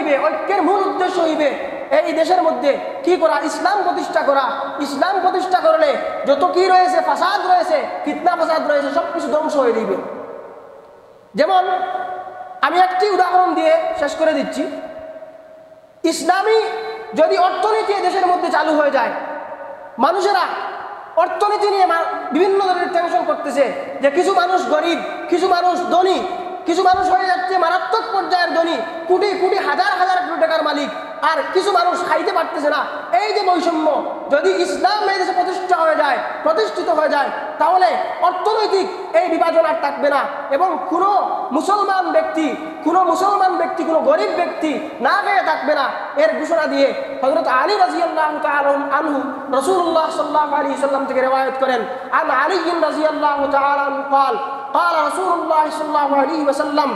হইবে, ঐক্যের মূল উদ্দেশ্য হইবে এই দেশের মধ্যে কি করা, ইসলাম প্রতিষ্ঠা করা। ইসলাম প্রতিষ্ঠা করলে যত কি রয়েছে, ফাসাদ রয়েছে, ফিতনা ফাসাদ রয়েছে, সবকিছু ধ্বংস হয়ে দিবে। যেমন আমি একটি উদাহরণ দিয়ে শেষ করে দিচ্ছি। ইসলামী যদি অর্থনীতি দেশের মধ্যে চালু হয়ে যায়, মানুষেরা অর্থনীতি নিয়ে বিভিন্ন ধরনের টেনশন করতেছে যে কিছু মানুষ গরিব, কিছু মানুষ ধনী, কিছু মানুষ হয়ে যাচ্ছে মারাত্মক পর্যায়ের ধনী, কোটি কোটি হাজার হাজার কোটি টাকার মালিক, আর কিছু মানুষ খাইতে পারতেছে না। এই যে বৈষম্য, যদি ইসলাম এই দেশে প্রতিষ্ঠিত হয়ে যায় তাহলে অর্থনৈতিক এই বিভাজন আর থাকবে না, এবং কোনো মুসলমান ব্যক্তি কোনো গরিব ব্যক্তি না খেয়ে থাকবে না। এর ঘোষণা দিয়ে হযরত আলী রাদিয়াল্লাহু তাআলা আনহু রাসূলুল্লাহ সাল্লাল্লাহু আলাইহি ওয়াসাল্লাম থেকে রিওয়ায়াত করেন, আন আলী রাদিয়াল্লাহু তাআলা আনহু قال قال رسول الله صلى الله عليه وسلم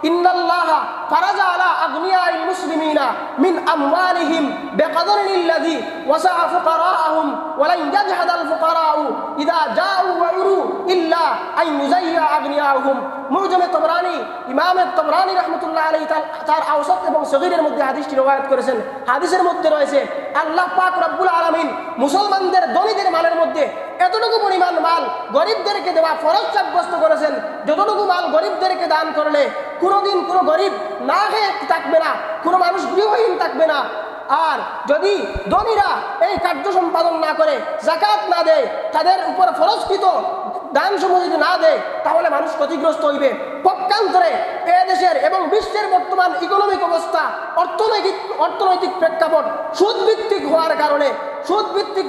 إن الله فرض على أغنياء المسلمين من أموالهم بقدر الذي وسع فقراءهم ولن يجحد الفقراء إذا جاءوا وعروا إلا أن يزيع أغنياءهم। মুজমে তবরানি, ইমাম তবরানি রাহমাতুল্লাহ আলাইহি তার আওসাত এবং সগীরের মধ্যে হাদিসটি রওয়ায়াত করেছেন। হাদিসের মধ্যে রয়েছে আল্লাহ পাক রব্বুল আলামিন মুসলমানদের ধনীদের মালের মধ্যে এতটুকু পরিমাণ মাল গরিবদেরকে দেওয়া ফরজ সাব্যস্ত করেছেন, যতটুকু মাল গরিবদেরকে দান করলে কোনোদিন কোনো গরিব না খেয়ে থাকবে না, কোনো মানুষ গৃহহীন থাকবে না। আর যদি ধনীরা এই কার্য সম্পাদন না করে, যাকাত না দেয়, তাদের উপর ফরজকৃত দান সমূহ যদি না দেয়, তাহলে মানুষ ক্ষতিগ্রস্ত হইবে। পক্ষান্তরে এ দেশের এবং বিশ্বের বর্তমান ইকোনমিক অবস্থা, অর্থনৈতিক প্রেক্ষাপট সুদভিত্তিক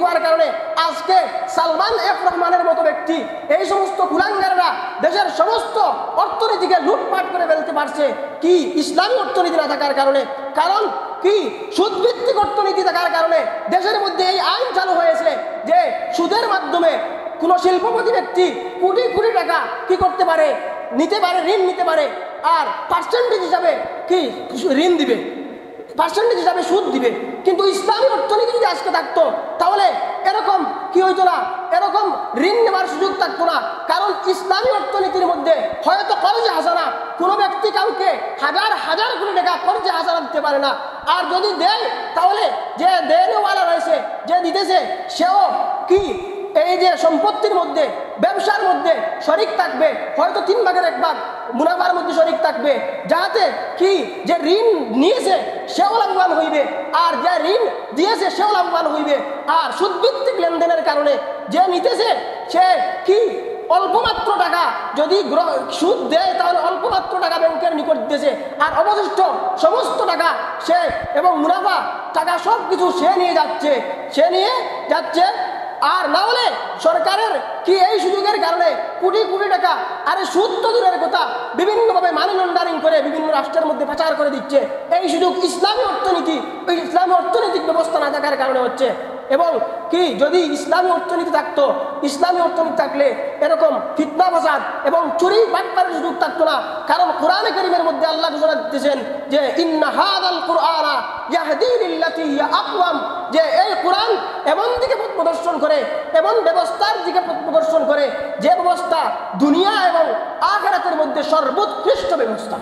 হওয়ার কারণে আজকে সালমান এফ রহমানের মতো ব্যক্তি, এই সমস্ত কুলাঙ্গাররা দেশের সমস্ত অর্থনীতিকে লুটপাট করে ফেলতে পারছে। কি ইসলামী অর্থনীতি না থাকার কারণে, কারণ কি সুদভিত্তিক অর্থনীতি থাকার কারণে দেশের মধ্যে এই আইন চালু হয়েছে যে সুদের মাধ্যমে কোনো শিল্পপতি ব্যক্তি কোটি কোটি টাকা কি করতে পারে, নিতে পারে, ঋণ নিতে পারে, আর পার্সেন্টেজ হিসাবে কি ঋণ দিবে, পার্সেন্টেজ হিসাবে সুদ দিবে। কিন্তু ইসলামী অর্থনীতি যদি আজকে থাকতো তাহলে এরকম কি হইতো না, এরকম ঋণ নেওয়ার সুযোগ থাকতো না। কারণ ইসলামী অর্থনীতির মধ্যে হয়তো কর্জে হাসানা, কোনো ব্যক্তি কাউকে হাজার হাজার কোটি টাকা কর্জে হাসানা দিতে পারে না। আর যদি দেয় তাহলে যে দেনওয়ালা রয়েছে, যে দিতেছে, সেও কি এই যে সম্পত্তির মধ্যে, ব্যবসার মধ্যে শরিক থাকবে, হয়তো 3 ভাগের 1 ভাগ মুনাফার মধ্যে শরিক থাকবে, যাতে কি যে ঋণ নিয়েছে সেও লাভবান হইবে, আর যে ঋণ দিয়েছে সেও লাভবান হইবে। আর সুদভিত্তিক লেনদেনের কারণে যে নিতেছে সে কি অল্পমাত্র টাকা যদি সুদ দেয় তাহলে অল্পমাত্র টাকা ব্যাংকের নিকট দিতেছে, আর অবশিষ্ট সমস্ত টাকা সে এবং মুনাফা টাকা সব কিছু সে নিয়ে যাচ্ছে। আর না হলে সরকারের কি এই সুযোগের কারণে কোটি কোটি টাকা, আরে সুদ তো দূরের কথা, বিভিন্নভাবে মানি লন্ডারিং করে বিভিন্ন রাষ্ট্রের মধ্যে পাচার করে দিচ্ছে। এই সুযোগ ইসলামী অর্থনৈতিক ব্যবস্থা না থাকার কারণে হচ্ছে। এবং কি যদি ইসলামী অর্থনীতি থাকতো, ইসলামী অর্থনীতি থাকলে এরকম ফিতনা ফাসাদ এবং চুরি বাটপারের সুযোগ থাকতো না। কারণ কোরআনে কারীমের মধ্যে আল্লাহ ঘোষণা দিতেছেন যে ইন্না হাযাল কুরআনা ইয়াহদি লিল্লাতী হিয়া আকওয়াম, যে এই কোরআন এমন দিকে পথ প্রদর্শন করে, এমন ব্যবস্থার দিকে পথ প্রদর্শন করে যে ব্যবস্থা দুনিয়া এবং আখিরাতের মধ্যে সর্বোৎকৃষ্ট ব্যবস্থা।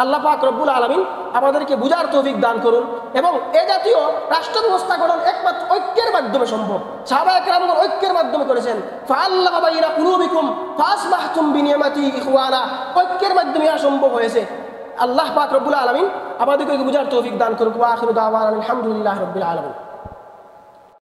আল্লাহ পাক রব্বুল আলামিন আমাদেরকে বুঝার তৌফিক দান করুন। এবং এ জাতীয় রাষ্ট্র ব্যবস্থা গঠন একমাত্র ঐক্যের মাধ্যমে সম্ভব। সাহাবায়ে কেরামগণ ঐক্যের মাধ্যমে করেছেন। ফাআল্লাফা বাইনা কুলুবিকুম ফাসবাহতুম বিনিয়ামাতি ইখওয়ানা, ঐক্যের মাধ্যমে সম্ভব হয়েছে। আল্লাহ পাক রব্বুল আলামিন আমাদেরকে বুঝার তৌফিক দান করুন। ওয়া আখিরু দাওয়ানা আলহামদুলিল্লাহি রাব্বিল আলামিন।